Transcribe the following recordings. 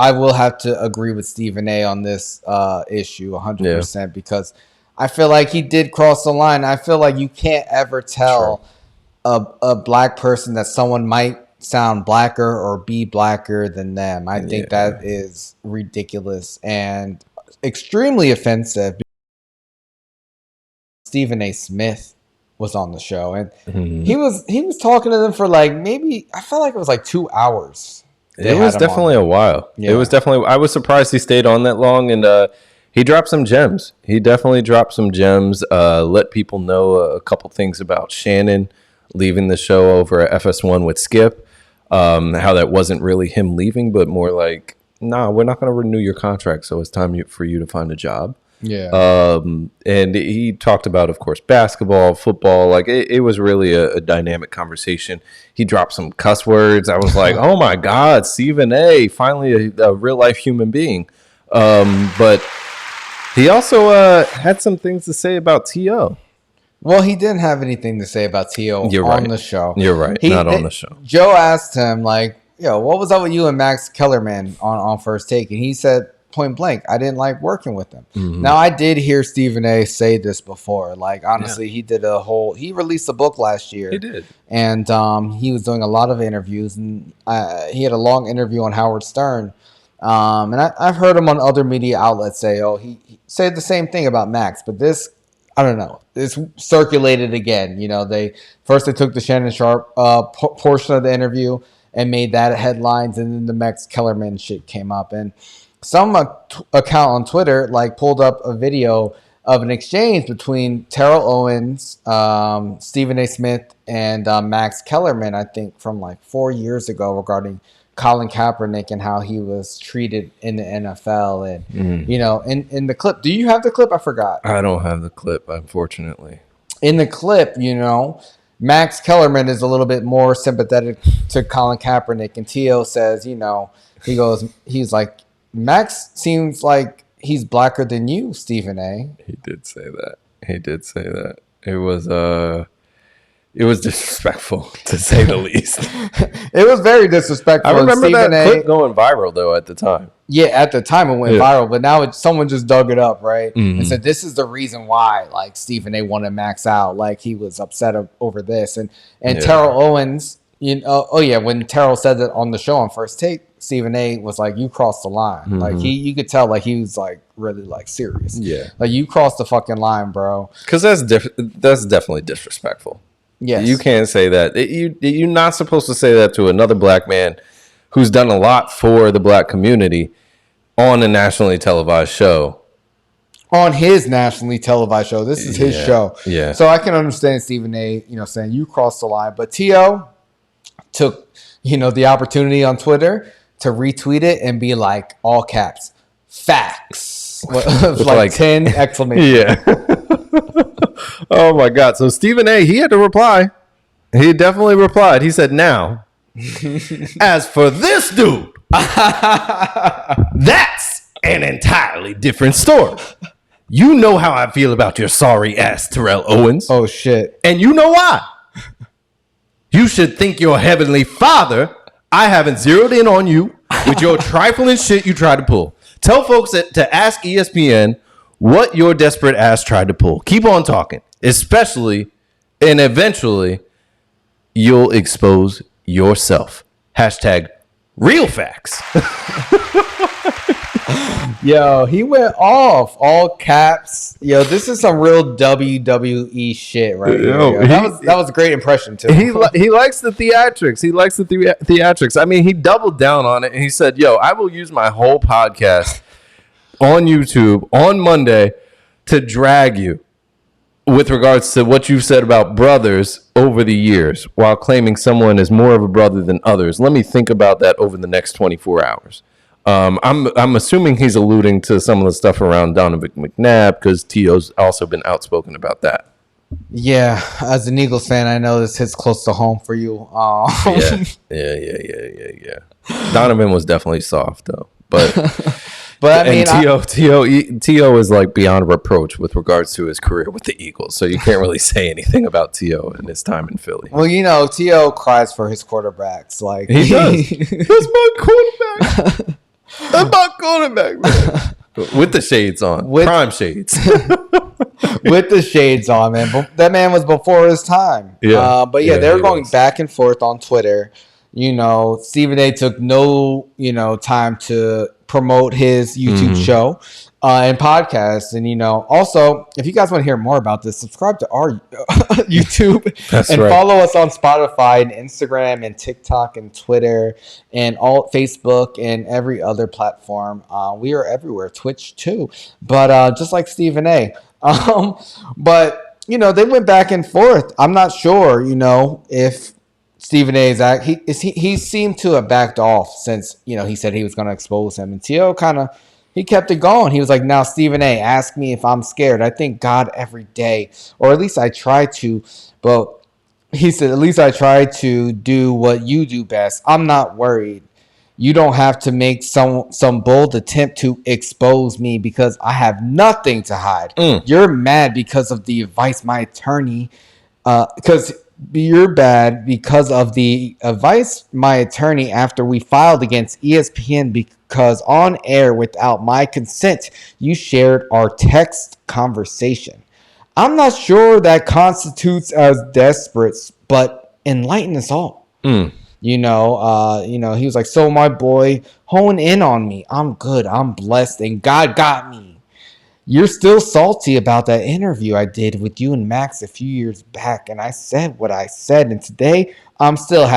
I will have to agree with Stephen A on this issue 100% because I feel like he did cross the line. I feel like you can't ever tell a black person that someone might sound blacker or be blacker than them. I think that is ridiculous and extremely offensive. Stephen A. Smith was on the show, and he was talking to them for like maybe I felt like it was like 2 hours. It was definitely a while. Yeah. It was definitely. I was surprised he stayed on that long, and he dropped some gems. He definitely dropped some gems. Let people know a couple things about Shannon leaving the show over at FS1 with Skip. How that wasn't really him leaving, but more like, nah, we're not going to renew your contract, so it's time for you to find a job. Yeah. And he talked about, of course, basketball, football. Like it was really a dynamic conversation. He dropped some cuss words. I was like, oh my God, Stephen A. Finally a real life human being. But he also had some things to say about T.O. Well, he didn't have anything to say about T.O. on the show. You're right. Not on the show. Joe asked him, like, yo, what was up with you and Max Kellerman on First Take? And he said, point blank, I didn't like working with him. Now, I did hear Stephen A. say this before. Like, honestly, he released a book last year. He did. And he was doing a lot of interviews. And he had a long interview on Howard Stern. And I've heard him on other media outlets say, he said the same thing about Max. But this, I don't know. It's circulated again. You know, they took the Shannon Sharp portion of the interview and made that headlines. And then the Max Kellerman shit came up. And some account on Twitter like pulled up a video of an exchange between Terrell Owens, Stephen A. Smith, and Max Kellerman, I think from like 4 years ago regarding Colin Kaepernick and how he was treated in the NFL. And, you know, in the clip, do you have the clip? I forgot. I don't have the clip, unfortunately. In the clip, you know, Max Kellerman is a little bit more sympathetic to Colin Kaepernick. And T.O. says, you know, he's like, Max seems like he's blacker than you, Stephen A. He did say that. It was disrespectful, to say the least. It was very disrespectful. I remember that clip going viral, though, at the time. Yeah, at the time it went viral, but now someone just dug it up, right? And said this is the reason why, like, Stephen A. wanted Max out. Like, he was upset over this. And Terrell Owens, you know, when Terrell said that on the show on First Take, Stephen A. was like, you crossed the line. Like, you could tell, like, he was, like, really, like, serious. Yeah. Like, you crossed the fucking line, bro. Because that's definitely disrespectful. Yes. You can't say that. You're not supposed to say that to another black man who's done a lot for the black community on a nationally televised show. On his nationally televised show. This is his show. Yeah. So I can understand Stephen A., you know, saying you crossed the line. But T.O. took, you know, the opportunity on Twitter to retweet it and be like, all caps, facts. like 10 exclamation. Yeah. Oh, my God. So Stephen A., he had to reply. He definitely replied. He said, now, as for this dude, that's an entirely different story. You know how I feel about your sorry ass, Terrell Owens. Oh, shit. And you know why. You should thank your heavenly father. I haven't zeroed in on you with your trifling shit you tried to pull. Tell folks to ask ESPN what your desperate ass tried to pull. Keep on talking. Especially and eventually you'll expose yourself. Hashtag real facts. Yo, he went off. All caps. Yo, this is some real WWE shit right here. That was a great impression too. He likes the theatrics. He likes the theatrics. I mean, he doubled down on it and he said, yo, I will use my whole podcast on YouTube on Monday to drag you with regards to what you've said about brothers over the years while claiming someone is more of a brother than others. Let me think about that over the next 24 hours. I'm assuming he's alluding to some of the stuff around Donovan McNabb because T.O.'s also been outspoken about that. Yeah, as an Eagles fan, I know this hits close to home for you. Yeah. Donovan was definitely soft though, but I mean, T.O. is like beyond reproach with regards to his career with the Eagles, so you can't really say anything about T.O. and his time in Philly. Well, you know, T.O. cries for his quarterbacks. Like he does. That's my quarterback. I'm not going back, man. With the shades on. Prime shades. With the shades on, man. But that man was before his time. Yeah. But yeah, they were going back and forth on Twitter. Stephen A took no, time to promote his YouTube show and podcast. And, also, if you guys want to hear more about this, subscribe to our YouTube and follow us on Spotify and Instagram and TikTok and Twitter and all Facebook and every other platform. We are everywhere, Twitch too. But just like Stephen A. But, they went back and forth. I'm not sure, if Stephen A. he seemed to have backed off since, he said he was going to expose him. And T.O. he kept it going. He was like, now, Stephen A., ask me if I'm scared. I thank God every day, or at least I try to. But he said, at least I try to do what you do best. I'm not worried. You don't have to make some bold attempt to expose me because I have nothing to hide. You're mad because of the advice my attorney, because you're bad because of the advice my attorney after we filed against ESPN because on air without my consent, you shared our text conversation. I'm not sure that constitutes as desperate, but enlighten us all. He was like, so my boy, hone in on me. I'm good. I'm blessed. And God got me. You're still salty about that interview I did with you and Max a few years back. And I said what I said. And today I'm still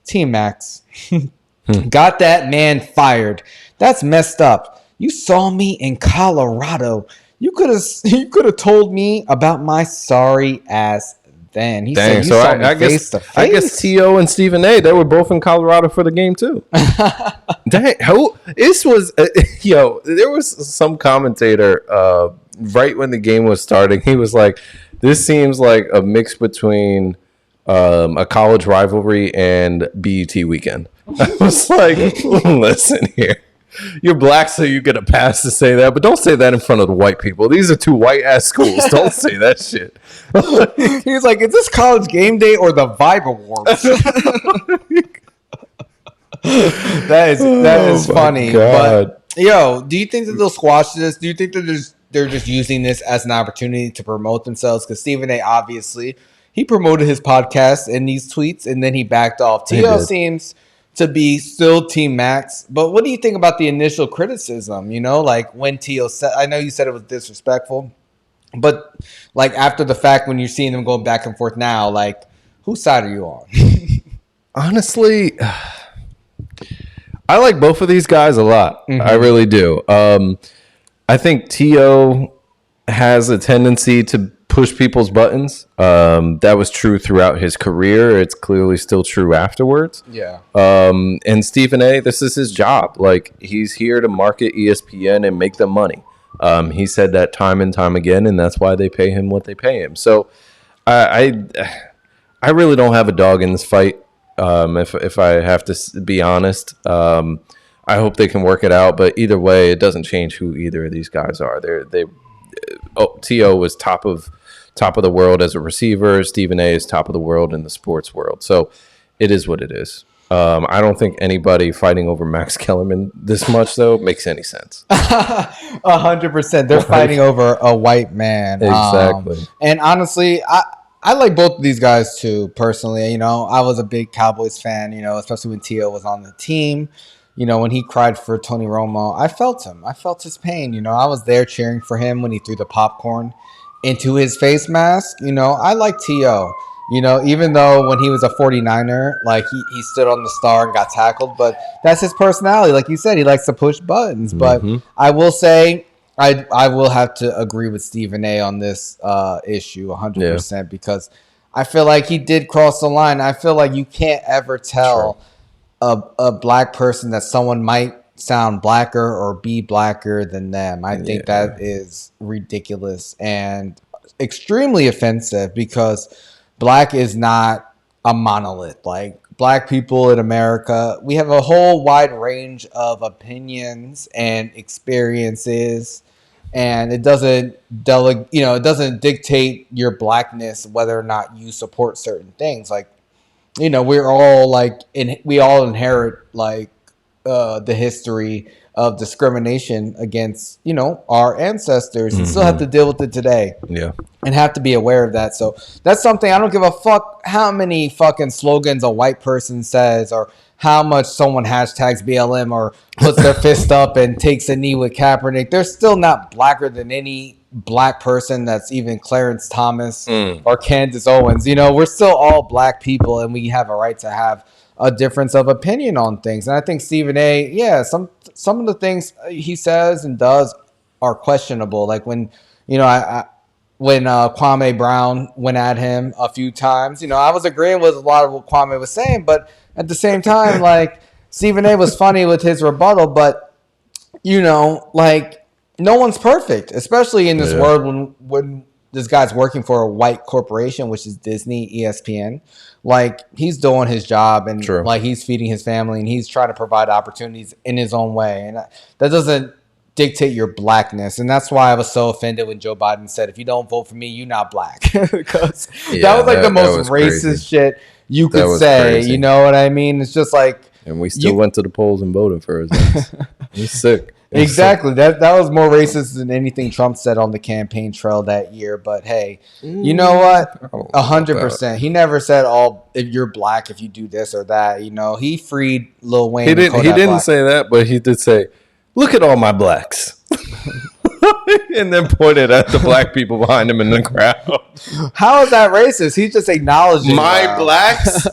#Team Max. Got that man fired. That's messed up. You saw me in Colorado. You could have told me about my sorry ass then. He said you saw me face to face. I guess T.O. and Stephen A., they were both in Colorado for the game too. Dang, this was there was some commentator right when the game was starting. He was like, this seems like a mix between a college rivalry and BET weekend. I was like, listen here. You're black, so you get a pass to say that, but don't say that in front of the white people. These are two white-ass schools. Don't say that shit. He was like, is this college game day or the Vibe Awards? That is funny. God. But, do you think that they'll squash this? Do you think that they're just using this as an opportunity to promote themselves? Because Stephen A., obviously, he promoted his podcast in these tweets, and then he backed off. T.O. seems to be still Team Max, but what do you think about the initial criticism? Like when T.O. said, I know you said it was disrespectful, but like after the fact, when you're seeing them going back and forth now, like whose side are you on? Honestly, I like both of these guys a lot. I really do. I think T.O. has a tendency to push people's buttons. That was true throughout his career. It's clearly still true afterwards. Yeah. And Stephen A., this is his job. Like, he's here to market ESPN and make them money. He said that time and time again, and that's why they pay him what they pay him. So I really don't have a dog in this fight. If I have to be honest, I hope they can work it out. But either way, it doesn't change who either of these guys are. T.O. was top of the world as a receiver. Stephen A. is top of the world in the sports world. So it is what it is. I don't think anybody fighting over Max Kellerman this much, though, makes any sense. 100%. They're fighting over a white man. Exactly. And honestly, I like both of these guys, too, personally. I was a big Cowboys fan, especially when T.O. was on the team. When he cried for Tony Romo, I felt him. I felt his pain. I was there cheering for him when he threw the popcorn into his face mask. I like T.O. Even though when he was a 49er, like he stood on the star and got tackled, but that's his personality. Like you said, he likes to push buttons. But I will say, I will have to agree with Stephen A. on this issue 100% because I feel like he did cross the line. I feel like you can't ever tell a black person that someone might sound blacker or be blacker than them. I think that is ridiculous and extremely offensive because black is not a monolith. Like black people in America, we have a whole wide range of opinions and experiences, and it doesn't it doesn't dictate your blackness whether or not you support certain things. Like we're all we all inherit like the history of discrimination against, our ancestors and still have to deal with it today. Yeah. And have to be aware of that. So that's something I don't give a fuck how many fucking slogans a white person says or how much someone hashtags BLM or puts their fist up and takes a knee with Kaepernick. They're still not blacker than any black person that's even Clarence Thomas or Candace Owens. We're still all black people and we have a right to have a difference of opinion on things. And I think Stephen A, some of the things he says and does are questionable. Like when, when Kwame Brown went at him a few times, I was agreeing with a lot of what Kwame was saying, but at the same time, like Stephen A was funny with his rebuttal, but like no one's perfect, especially in this world when this guy's working for a white corporation, which is Disney, ESPN. Like he's doing his job and like he's feeding his family and he's trying to provide opportunities in his own way, and that doesn't dictate your blackness. And that's why I was so offended when Joe Budden said, if you don't vote for me, you're not black. Because that was like the most racist shit you could say. Crazy. You know what I mean? It's just like, and we still went to the polls and voted for his ass. He's sick. Exactly. That was more racist than anything Trump said on the campaign trail that year. But hey, you know what? 100%. He never said, if you're black, if you do this or that. He freed Lil Wayne. He didn't say that, but he did say, look at all my blacks. And then pointed at the black people behind him in the crowd. How is that racist? He's just acknowledging my blacks.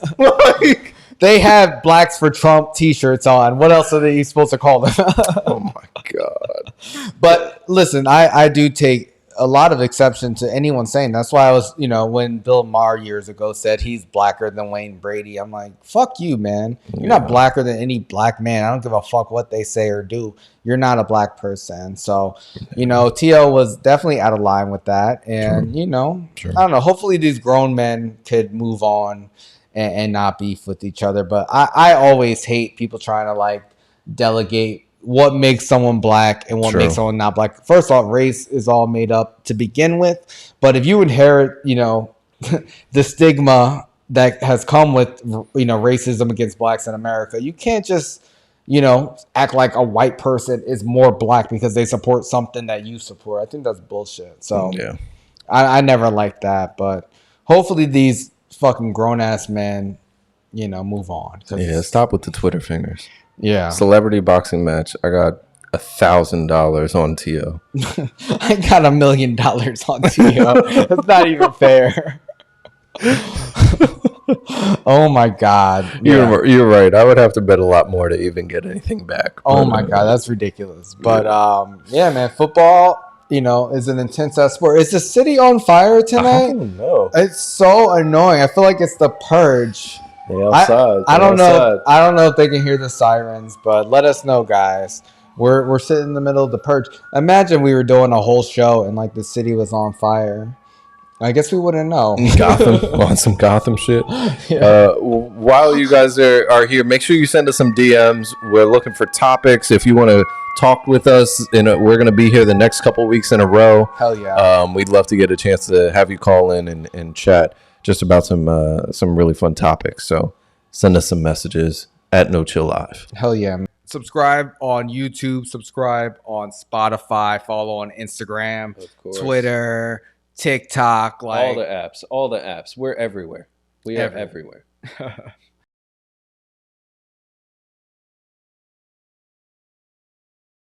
They have Blacks for Trump t-shirts on. What else are you supposed to call them? Oh my God. But listen, I do take a lot of exception to anyone saying. That's why I was, when Bill Maher years ago said he's blacker than Wayne Brady, I'm like, fuck you, man. You're not blacker than any black man. I don't give a fuck what they say or do. You're not a black person. So, T.O. was definitely out of line with that. And, I don't know. Hopefully these grown men could move on and not beef with each other. But I always hate people trying to like delegate what makes someone black and what makes someone not black. First off, race is all made up to begin with. But if you inherit, the stigma that has come with, racism against blacks in America, you can't just, act like a white person is more black because they support something that you support. I think that's bullshit. So I never liked that. But hopefully these fucking grown-ass men, move on. Yeah, stop with the Twitter fingers. Yeah. Celebrity boxing match. I got $1,000 on T.O. I got $1 million on T.O. That's not even fair. Oh my God. Yeah. You're right. I would have to bet a lot more to even get anything back. Oh my God, that's ridiculous. But yeah, man, football, is an intense sport. Is the city on fire tonight? I don't know. It's so annoying. I feel like it's the purge. Outside. I don't know. I don't know if they can hear the sirens, but let us know, guys. We're sitting in the middle of the purge. Imagine we were doing a whole show and like the city was on fire. I guess we wouldn't know. Gotham, on some Gotham shit. Yeah. While you guys are here, make sure you send us some DMs. We're looking for topics. If you want to talk with us, and we're going to be here the next couple weeks in a row. Hell yeah. We'd love to get a chance to have you call in and chat just about some really fun topics. So send us some messages at nochilllive. Hell yeah. Subscribe on YouTube. Subscribe on Spotify. Follow on Instagram, Twitter, TikTok. All the apps. We're everywhere. We are everywhere.